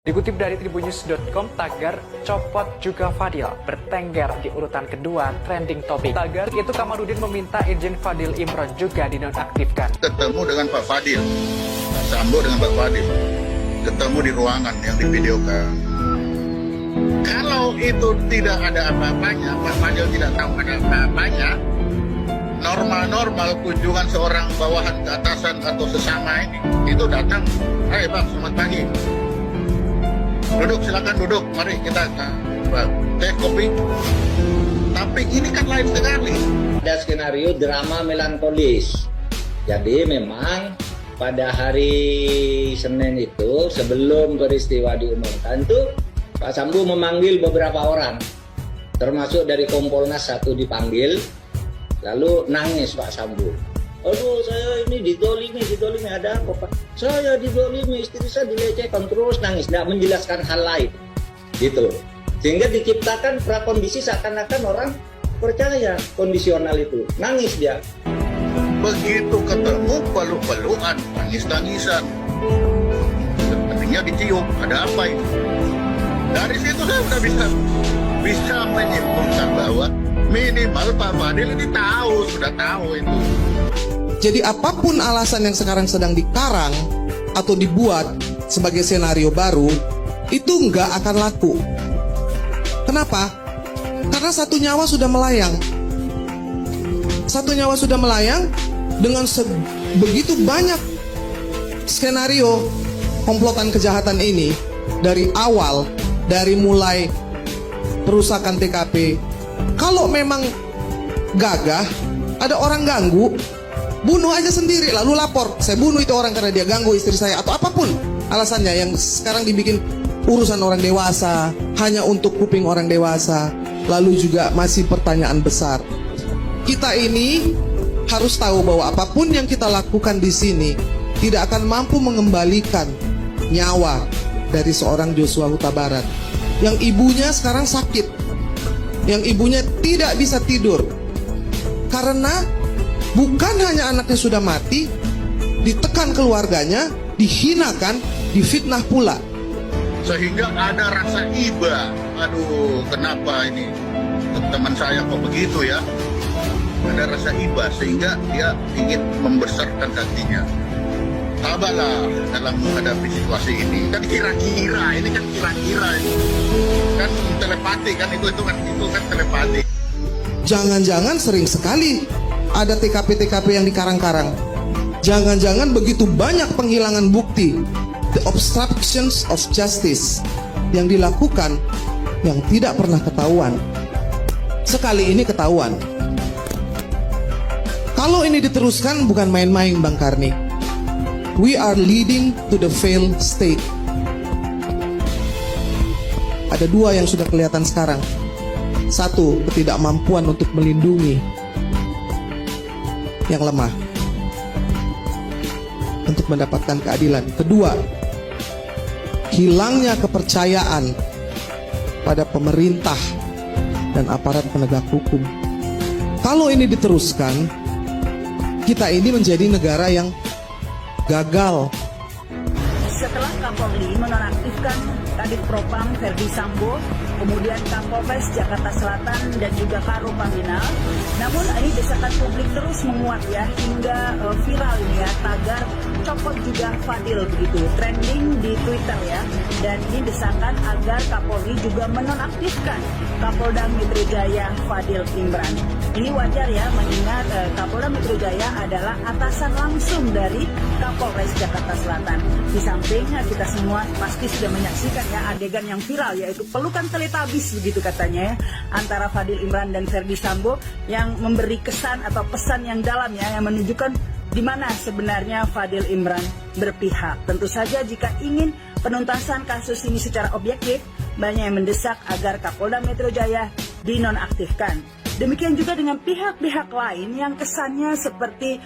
Dikutip dari tribunnews.com, tagar copot juga Fadil bertengger di urutan kedua trending topik. Tagar itu Kamarudin meminta izin Fadil Imran juga dinonaktifkan. Ketemu dengan Pak Fadil, Sambo dengan Pak Fadil, ketemu di ruangan yang divideokan. Kalau itu tidak ada apa-apanya, Pak Fadil tidak tahu ada apa-apanya, normal-normal kunjungan seorang bawahan ke atasan atau sesama ini, itu datang, "Hai Bang, selamat pagi. Duduk, silakan duduk. Mari kita teh kopi." Tapi ini kan lain sekali. Ada skenario drama melankolis. Jadi memang pada hari Senin itu sebelum peristiwa diumumkan tuh Pak Sambo memanggil beberapa orang, termasuk dari Kompolnas satu dipanggil, lalu nangis Pak Sambo. "Aduh, saya ini ditolimi, ada apa Pak? Saya ditolimi, istri saya dilecehkan," terus nangis, tidak menjelaskan hal lain, gitu. Sehingga diciptakan prakondisi seakan-akan orang percaya kondisional itu, nangis dia. Begitu ketemu peluk-pelukan, tangis-tangisan, artinya dicium, ada apa ini? Dari situ saya sudah bisa menyimpulkan bahwa minimal Pak Fadil ini sudah tahu itu. Jadi apapun alasan yang sekarang sedang dikarang atau dibuat sebagai senario baru, itu nggak akan laku. Kenapa? Karena satu nyawa sudah melayang. Satu nyawa sudah melayang dengan begitu banyak skenario komplotan kejahatan ini dari awal, dari mulai perusakan TKP. Kalau memang gagah, ada orang ganggu, bunuh aja sendiri, lalu lapor, "Saya bunuh itu orang karena dia ganggu istri saya," atau apapun alasannya yang sekarang dibikin urusan orang dewasa, hanya untuk kuping orang dewasa. Lalu juga masih pertanyaan besar. Kita ini harus tahu bahwa apapun yang kita lakukan di sini tidak akan mampu mengembalikan nyawa dari seorang Joshua Huta Barat yang ibunya sekarang sakit, yang ibunya tidak bisa tidur karena bukan hanya anaknya sudah mati, ditekan keluarganya, dihinakan, difitnah pula. Sehingga ada rasa iba. Aduh, kenapa ini teman saya kok begitu ya? Ada rasa iba sehingga dia ingin membesarkan hatinya. Tabahlah dalam menghadapi situasi ini. Kan kira-kira, ini kan kira-kira ini. Kan telepati kan itu kan telepati. Jangan-jangan sering sekali ada TKP-TKP yang dikarang-karang. Jangan-jangan begitu banyak penghilangan bukti, the obstructions of justice yang dilakukan yang tidak pernah ketahuan. Sekali ini ketahuan. Kalau ini diteruskan bukan main-main, Bang Karni. We are leading to the failed state. Ada dua yang sudah kelihatan sekarang. Satu, ketidakmampuan untuk melindungi yang lemah untuk mendapatkan keadilan. Kedua, hilangnya kepercayaan pada pemerintah dan aparat penegak hukum. Kalau ini diteruskan, kita ini menjadi negara yang gagal. Setelah Kapolri menonaktifkan Kadif Propam Ferdi Sambo, kemudian Kapolres Jakarta Selatan dan juga Karopaminal, namun ini desakan publik terus menguat ya, hingga viral ini ya, tagar copot juga Fadil begitu, trending di Twitter ya, dan ini desakan agar Kapolri juga menonaktifkan Kapolda Metro Jaya Fadil Imran. Ini wajar ya, mengingat Kapolda Metro Jaya adalah atasan langsung dari Kapolres Jakarta Selatan. Di samping kita semua pasti sudah menyaksikan ya adegan yang viral, yaitu pelukan teletabis begitu katanya ya, antara Fadil Imran dan Ferdi Sambo, yang memberi kesan atau pesan yang dalam ya, yang menunjukkan di mana sebenarnya Fadil Imran berpihak. Tentu saja jika ingin penuntasan kasus ini secara objektif, banyak yang mendesak agar Kapolda Metro Jaya dinonaktifkan. Demikian juga dengan pihak-pihak lain yang kesannya seperti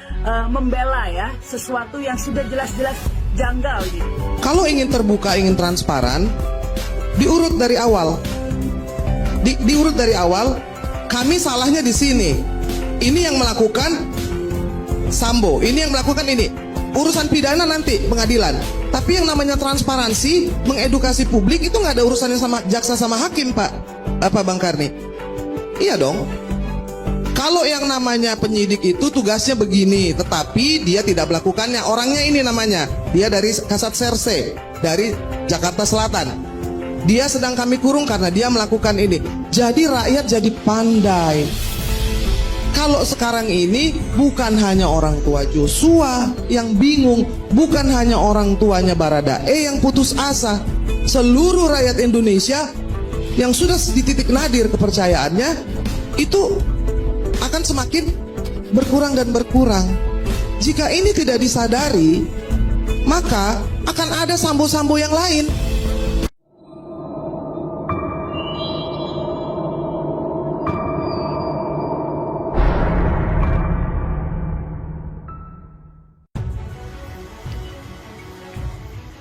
membela ya sesuatu yang sudah jelas-jelas janggal gitu. Kalau ingin terbuka, ingin transparan, diurut dari awal. Diurut dari awal, kami salahnya di sini. Ini yang melakukan Sambo, ini yang melakukan ini. urusan pidana nanti pengadilan. Tapi yang namanya transparansi, mengedukasi publik itu nggak ada urusannya sama jaksa sama hakim, Pak. Apa Bang Karni? Iya dong. Kalau yang namanya penyidik itu tugasnya begini, tetapi dia tidak melakukannya. Orangnya ini namanya, dia dari Kasat Serse, dari Jakarta Selatan. Dia sedang kami kurung karena dia melakukan ini. Jadi rakyat jadi pandai. Kalau sekarang ini bukan hanya orang tua Joshua yang bingung, bukan hanya orang tuanya Baradae yang putus asa. Seluruh rakyat Indonesia yang sudah di titik nadir kepercayaannya itu akan semakin berkurang dan berkurang. Jika ini tidak disadari, maka akan ada sambo-sambo yang lain.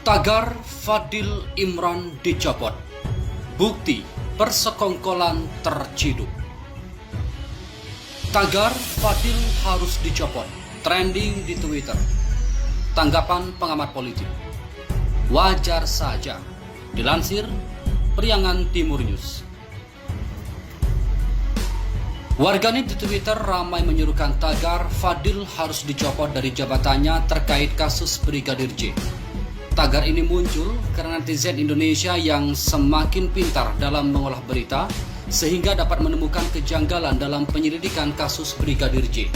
Tagar Fadil Imran dicopot. Bukti persekongkolan terciduk. Tagar Fadil harus dicopot. Trending di Twitter. Tanggapan pengamat politik. Wajar saja. Dilansir Priangan Timur News. Warganet di Twitter ramai menyerukan tagar Fadil harus dicopot dari jabatannya terkait kasus Brigadir J. Tagar ini muncul karena netizen Indonesia yang semakin pintar dalam mengolah berita sehingga dapat menemukan kejanggalan dalam penyelidikan kasus Brigadir J.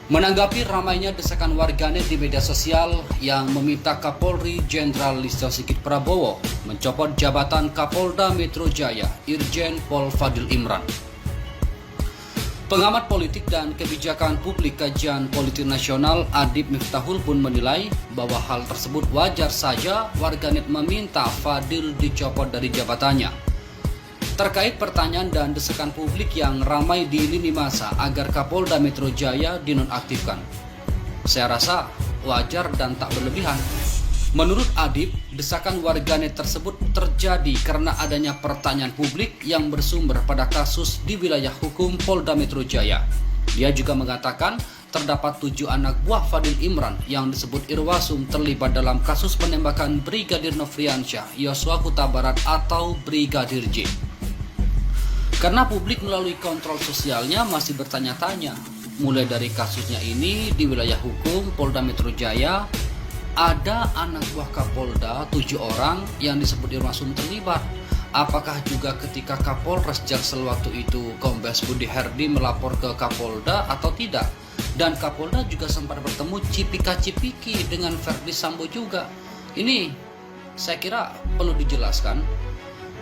Menanggapi ramainya desakan warganet di media sosial yang meminta Kapolri Jenderal Listio Sigit Prabowo mencopot jabatan Kapolda Metro Jaya Irjen Pol Fadil Imran. Pengamat politik dan kebijakan publik Kajian Politik Nasional Adib Miftahul pun menilai bahwa hal tersebut wajar saja warganet meminta Fadil dicopot dari jabatannya. Terkait pertanyaan dan desakan publik yang ramai di lini masa agar Kapolda Metro Jaya dinonaktifkan, saya rasa wajar dan tak berlebihan. Menurut Adib, desakan warganet tersebut terjadi karena adanya pertanyaan publik yang bersumber pada kasus di wilayah hukum Polda Metro Jaya. Dia juga mengatakan terdapat 7 anak buah Fadil Imran yang disebut Irwasum terlibat dalam kasus penembakan Brigadir Nofriansyah Yosua Huta Barat atau Brigadir J. Karena publik melalui kontrol sosialnya masih bertanya-tanya, mulai dari kasusnya ini di wilayah hukum Polda Metro Jaya, ada anak buah Kapolda 7 orang yang disebut Irwasum terlibat. Apakah juga ketika Kapolres Jaksel waktu itu Kombes Budi Herdi melapor ke Kapolda atau tidak? Dan Kapolda juga sempat bertemu cipika-cipiki dengan Verdi Sambo juga. Ini saya kira perlu dijelaskan.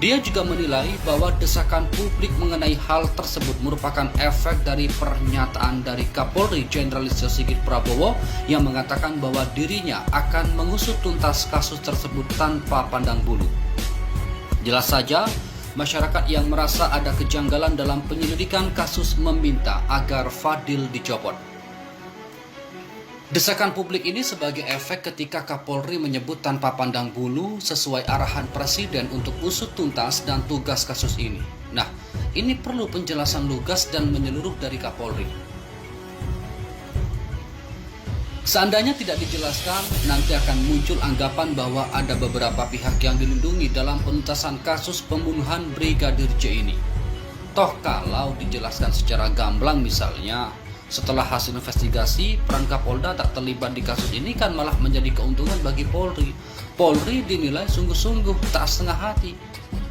Dia juga menilai bahwa desakan publik mengenai hal tersebut merupakan efek dari pernyataan dari Kapolri Jenderal Listio Sigit Prabowo yang mengatakan bahwa dirinya akan mengusut tuntas kasus tersebut tanpa pandang bulu. Jelas saja, masyarakat yang merasa ada kejanggalan dalam penyelidikan kasus meminta agar Fadil dicopot. Desakan publik ini sebagai efek ketika Kapolri menyebut tanpa pandang bulu sesuai arahan Presiden untuk usut tuntas dan tugas kasus ini. Nah, ini perlu penjelasan lugas dan menyeluruh dari Kapolri. Seandainya tidak dijelaskan, nanti akan muncul anggapan bahwa ada beberapa pihak yang dilindungi dalam penuntasan kasus pembunuhan Brigadir J ini. Toh kalau dijelaskan secara gamblang misalnya, setelah hasil investigasi, peran Kapolda tak terlibat di kasus ini kan malah menjadi keuntungan bagi Polri. Polri dinilai sungguh-sungguh tak setengah hati.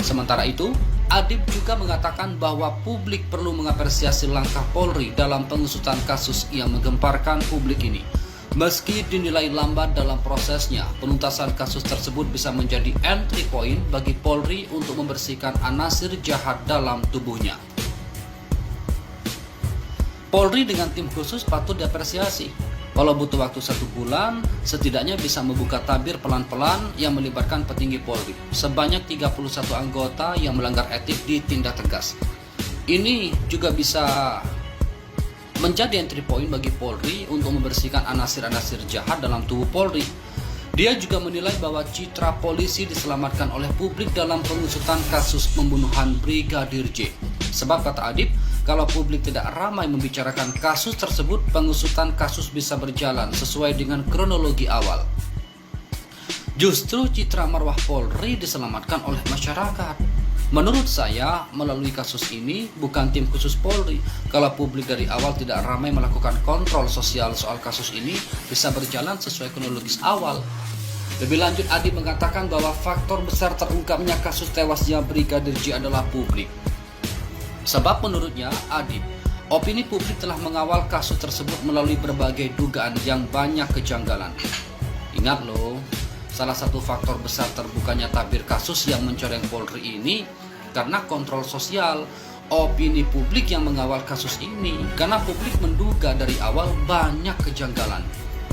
Sementara itu, Adib juga mengatakan bahwa publik perlu mengapresiasi langkah Polri dalam pengusutan kasus yang menggemparkan publik ini. Meski dinilai lambat dalam prosesnya, penuntasan kasus tersebut bisa menjadi entry point bagi Polri untuk membersihkan anasir jahat dalam tubuhnya. Polri dengan tim khusus patut diapresiasi. Kalau butuh waktu 1 bulan, setidaknya bisa membuka tabir pelan-pelan yang melibatkan petinggi Polri. Sebanyak 31 anggota yang melanggar etik ditindak tegas. Ini juga bisa menjadi entry point bagi Polri untuk membersihkan anasir-anasir jahat dalam tubuh Polri. Dia juga menilai bahwa citra polisi diselamatkan oleh publik dalam pengusutan kasus pembunuhan Brigadir J. Sebab kata Adib, Kalau publik tidak ramai membicarakan kasus tersebut, pengusutan kasus bisa berjalan sesuai dengan kronologi awal. Justru citra marwah Polri diselamatkan oleh masyarakat. Menurut saya, melalui kasus ini bukan tim khusus Polri. Kalau publik dari awal tidak ramai melakukan kontrol sosial soal kasus ini, bisa berjalan sesuai kronologis awal. Lebih lanjut, Adi mengatakan bahwa faktor besar terungkapnya kasus tewasnya Brigadir J adalah publik. Sebab menurutnya, Adi, opini publik telah mengawal kasus tersebut melalui berbagai dugaan yang banyak kejanggalan. Ingat loh, salah satu faktor besar terbukanya tabir kasus yang mencoreng Polri ini karena kontrol sosial, opini publik yang mengawal kasus ini, karena publik menduga dari awal banyak kejanggalan.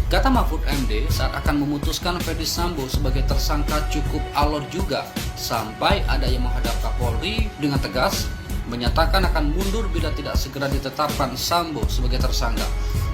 Kata Mahfud MD saat akan memutuskan Ferdy Sambo sebagai tersangka cukup alot juga, sampai ada yang menghadap Kapolri dengan tegas menyatakan akan mundur bila tidak segera ditetapkan Sambo sebagai tersangka.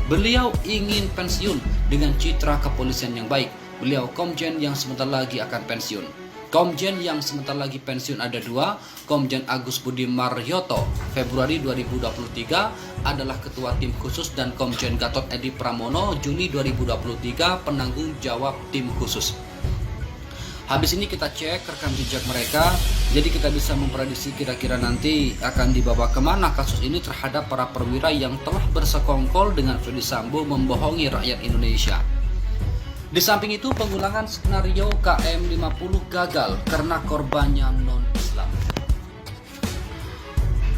Beliau ingin pensiun dengan citra kepolisian yang baik. Beliau Komjen yang sebentar lagi akan pensiun. Komjen yang sebentar lagi pensiun ada dua. Komjen Agus Budi Marioto Februari 2023 adalah ketua tim khusus, dan Komjen Gatot Edi Pramono Juni 2023 penanggung jawab tim khusus. Habis ini kita cek rekam jejak mereka, jadi kita bisa memprediksi kira-kira nanti akan dibawa kemana kasus ini terhadap para perwira yang telah bersekongkol dengan Ferdy Sambo membohongi rakyat Indonesia. Di samping itu, pengulangan skenario KM50 gagal karena korbannya non-Islam.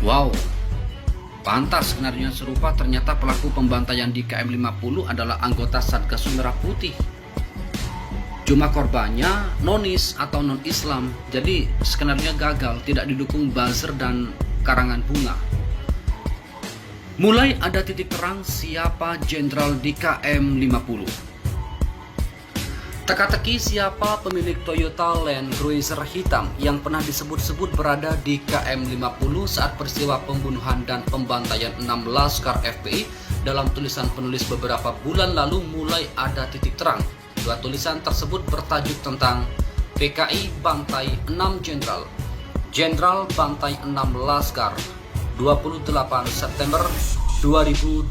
Wow, pantas skenario yang serupa, ternyata pelaku pembantaian di KM50 adalah anggota Satgas Merah Putih. Cuma korbannya nonis atau non-Islam, jadi skenario gagal, tidak didukung buzzer dan karangan bunga. Mulai ada titik terang siapa jenderal di KM50. Teka-teki siapa pemilik Toyota Land Cruiser hitam yang pernah disebut-sebut berada di KM50 saat peristiwa pembunuhan dan pembantaian 6 laskar FPI. Dalam tulisan penulis beberapa bulan lalu mulai ada titik terang. Dua tulisan tersebut bertajuk tentang PKI bantai 6 jenderal, jenderal bantai 6 laskar 28 September 2021,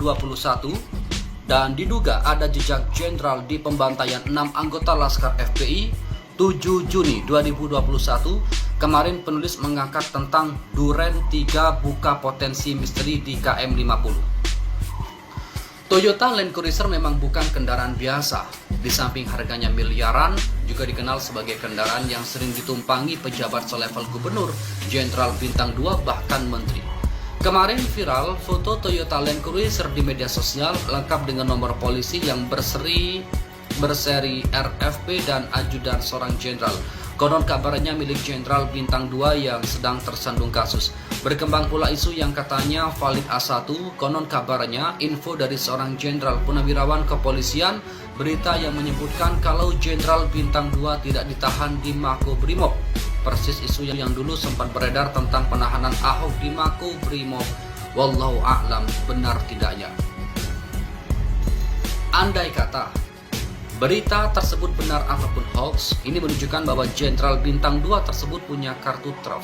dan diduga ada jejak jenderal di pembantaian 6 anggota laskar FPI 7 Juni 2021. Kemarin penulis mengangkat tentang Duren 3 buka potensi misteri di KM50. Toyota Land Cruiser memang bukan kendaraan biasa. Di samping harganya miliaran, juga dikenal sebagai kendaraan yang sering ditumpangi pejabat selevel gubernur, jenderal bintang 2, bahkan menteri. Kemarin viral foto Toyota Land Cruiser di media sosial lengkap dengan nomor polisi yang berseri RFP dan ajudan seorang jenderal. Konon kabarnya milik jenderal bintang 2 yang sedang tersandung kasus. Berkembang pula isu yang katanya valid A1, konon kabarnya info dari seorang jenderal purnawirawan kepolisian, berita yang menyebutkan kalau jenderal bintang 2 tidak ditahan di Makobrimob. Persis isu yang dulu sempat beredar tentang penahanan Ahok di Makobrimob. Wallahu a'lam benar tidaknya. Andai kata berita tersebut benar ataupun hoax, ini menunjukkan bahwa jenderal bintang 2 tersebut punya kartu truf.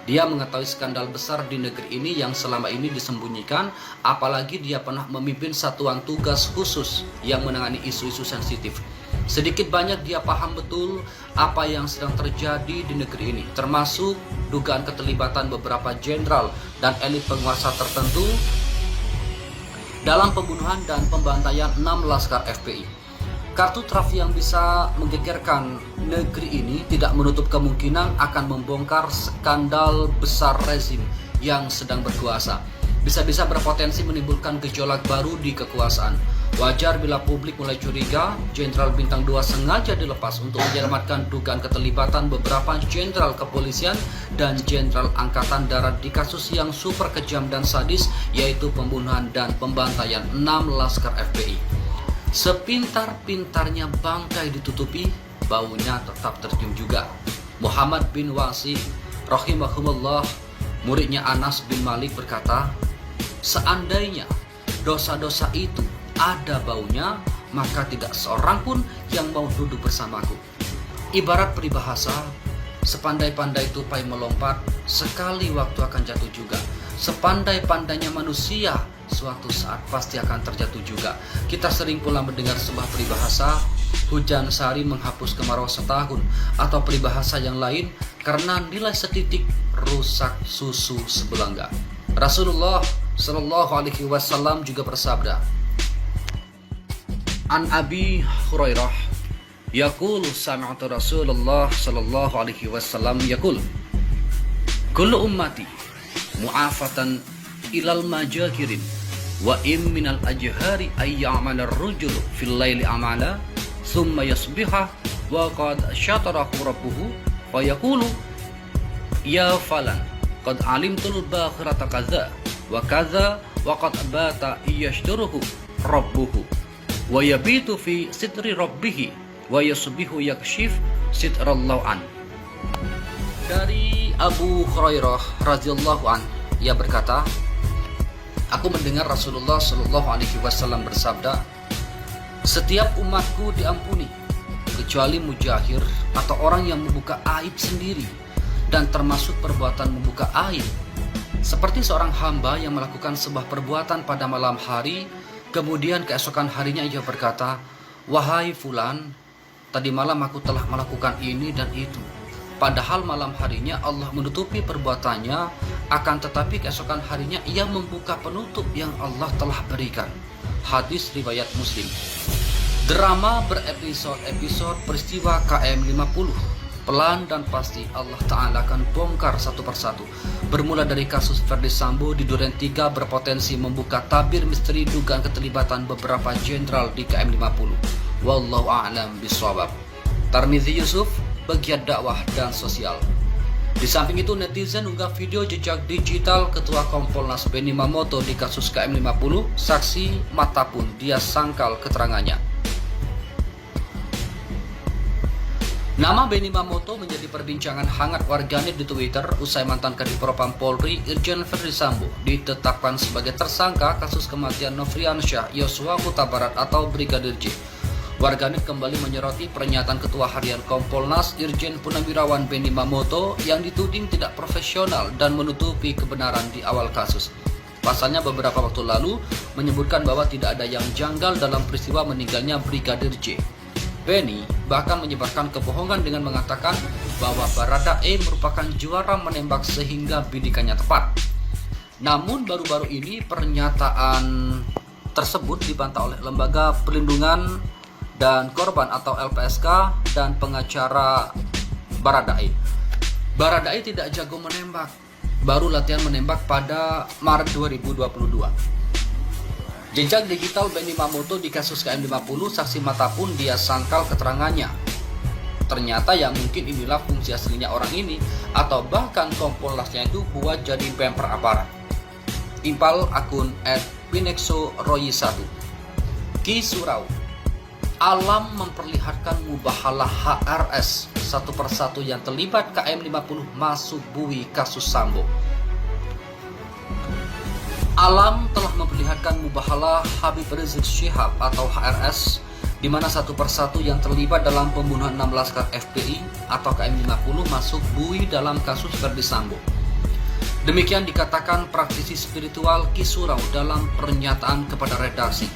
Dia mengetahui skandal besar di negeri ini yang selama ini disembunyikan, apalagi dia pernah memimpin satuan tugas khusus yang menangani isu-isu sensitif. Sedikit banyak dia paham betul apa yang sedang terjadi di negeri ini, termasuk dugaan keterlibatan beberapa jenderal dan elit penguasa tertentu dalam pembunuhan dan pembantaian 6 laskar FPI. Kartu truf yang bisa menggegerkan negeri ini tidak menutup kemungkinan akan membongkar skandal besar rezim yang sedang berkuasa. Bisa-bisa berpotensi menimbulkan gejolak baru di kekuasaan. Wajar bila publik mulai curiga jenderal bintang 2 sengaja dilepas untuk menyelamatkan dugaan keterlibatan beberapa jenderal kepolisian dan jenderal angkatan darat di kasus yang super kejam dan sadis, yaitu pembunuhan dan pembantaian 6 laskar FPI. Sepintar-pintarnya bangkai ditutupi, baunya tetap tercium juga. Muhammad bin Wasi rahimahumullah, muridnya Anas bin Malik, berkata, seandainya dosa-dosa itu ada baunya, maka tidak seorang pun yang mau duduk bersamaku. Ibarat peribahasa, sepandai-pandai tupai melompat, sekali waktu akan jatuh juga. sepandai-pandainya manusia, suatu saat pasti akan terjatuh juga. Kita sering pula mendengar sebuah peribahasa, hujan sehari menghapus kemarau setahun, atau peribahasa yang lain, karena nilai setitik rusak susu sebelangga. Rasulullah Shallallahu Alaihi Wasallam juga bersabda, An Abi Hurairah, yaqul sami'tu Rasulullah Shallallahu Alaihi Wasallam yaqul, kullu ummati mu'afatan ilal majahirin, wa im minal ajhari ay ya'mala ar-rajulu fil laili amala thumma yasbiha wa qad syatarahu rabbuhu fa yaqulu ya falan qad alimtul bakhirata kadza wa kadza wa qad bata yashturuhu rabbuhu wa yabitu fi sitri rabbih wa yasbihu yakshif sitrallahu an. Dari Abu Hurairah radhiyallahu an, ia berkata, aku mendengar Rasulullah Shallallahu Alaihi Wasallam bersabda, setiap umatku diampuni kecuali mujahir atau orang yang membuka aib sendiri, dan termasuk perbuatan membuka aib, seperti seorang hamba yang melakukan sebuah perbuatan pada malam hari, kemudian keesokan harinya ia berkata, wahai fulan, tadi malam aku telah melakukan ini dan itu. Padahal malam harinya Allah menutupi perbuatannya, akan tetapi keesokan harinya ia membuka penutup yang Allah telah berikan. Hadis riwayat Muslim. Drama berepisode-episode peristiwa KM50. Pelan dan pasti Allah Ta'ala akan bongkar satu persatu. Bermula dari kasus Ferdi Sambo di Duren 3 berpotensi membuka tabir misteri dugaan keterlibatan beberapa jenderal di KM50. Wallahu a'lam bishawab. Tarmizi Yusuf, Pegiat dakwah dan sosial. Di samping itu, netizen unggah video jejak digital Ketua Kompolnas Benny Mamoto di kasus KM50. Saksi mata pun dia sangkal keterangannya. Nama Benny Mamoto menjadi perbincangan hangat warganet di Twitter usai mantan Kadifropam Polri Irjen Ferdi Sambo ditetapkan sebagai tersangka kasus kematian Nofriansyah Yosua Huta Barat atau Brigadir J. Warganet kembali menyoroti pernyataan Ketua Harian Kompolnas Irjen Purnawirawan Benny Mamoto yang dituding tidak profesional dan menutupi kebenaran di awal kasus. Pasalnya beberapa waktu lalu menyebutkan bahwa tidak ada yang janggal dalam peristiwa meninggalnya Brigadir J. Benny bahkan menyebarkan kebohongan dengan mengatakan bahwa Baradae merupakan juara menembak sehingga bidikannya tepat. Namun baru-baru ini pernyataan tersebut dibantah oleh Lembaga Perlindungan dan Korban atau LPSK dan pengacara Baradae. Baradae tidak jago menembak, baru latihan menembak pada Maret 2022. Jejak digital Benny Mamoto di kasus KM50, saksi mata pun dia sangkal keterangannya. Ternyata yang mungkin inilah fungsi aslinya orang ini, atau bahkan Kompolnasnya itu buat jadi bemper aparat. Impal akun @pinexoroyi1. Ki Surau, alam memperlihatkan mubahalah HRS satu persatu yang terlibat KM50 masuk bui kasus Sambo. Alam telah memperlihatkan mubahalah Habib Rizik Syihab atau HRS, di mana satu persatu yang terlibat dalam pembunuhan 6 laskar FPI atau KM50 masuk bui dalam kasus Ferdi Sambo. Demikian dikatakan praktisi spiritual Ki Surau dalam pernyataan kepada redaksi.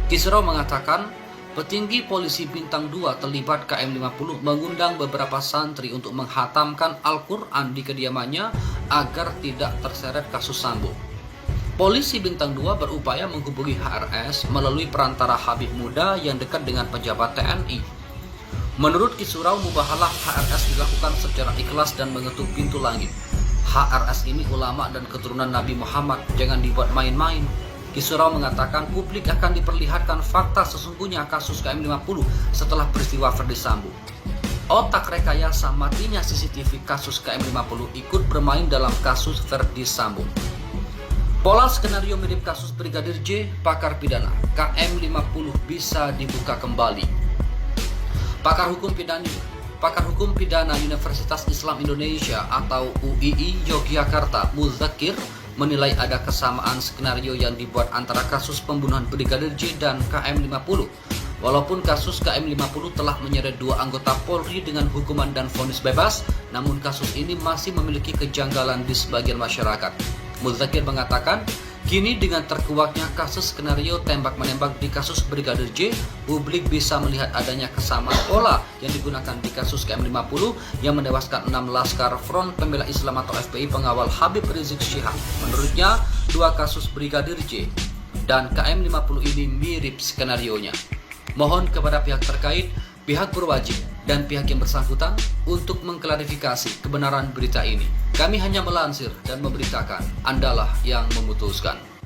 Ki Surau mengatakan, petinggi polisi bintang 2 terlibat KM50 mengundang beberapa santri untuk menghatamkan Al-Quran di kediamannya agar tidak terseret kasus Sambo. Polisi bintang 2 berupaya menghubungi HRS melalui perantara Habib Muda yang dekat dengan pejabat TNI. Menurut Ki Surau, mubahalah HRS dilakukan secara ikhlas dan mengetuk pintu langit. HRS ini ulama dan keturunan Nabi Muhammad, jangan dibuat main-main. Ki Surau mengatakan publik akan diperlihatkan fakta sesungguhnya kasus KM50 setelah peristiwa Ferdi Sambo. Otak rekayasa matinya CCTV kasus KM50 ikut bermain dalam kasus Ferdi Sambo. Pola skenario mirip kasus Brigadir J, pakar pidana, KM50 bisa dibuka kembali. Pakar hukum pidana Universitas Islam Indonesia atau UII Yogyakarta, Muzakir, menilai ada kesamaan skenario yang dibuat antara kasus pembunuhan Brigadir J dan KM50. Walaupun kasus KM50 telah menyeret 2 anggota Polri dengan hukuman dan vonis bebas, namun kasus ini masih memiliki kejanggalan di sebagian masyarakat. Muzakir mengatakan, kini dengan terkuaknya kasus skenario tembak-menembak di kasus Brigadir J, publik bisa melihat adanya kesamaan pola yang digunakan di kasus KM50 yang menewaskan 6 laskar Front Pembela Islam atau FPI pengawal Habib Rizik Syihab. Menurutnya, dua kasus Brigadir J dan KM50 ini mirip skenarionya. Mohon kepada pihak terkait, pihak berwajib, dan pihak yang bersangkutan untuk mengklarifikasi kebenaran berita ini. Kami hanya melansir dan memberitakan, Andalah yang memutuskan.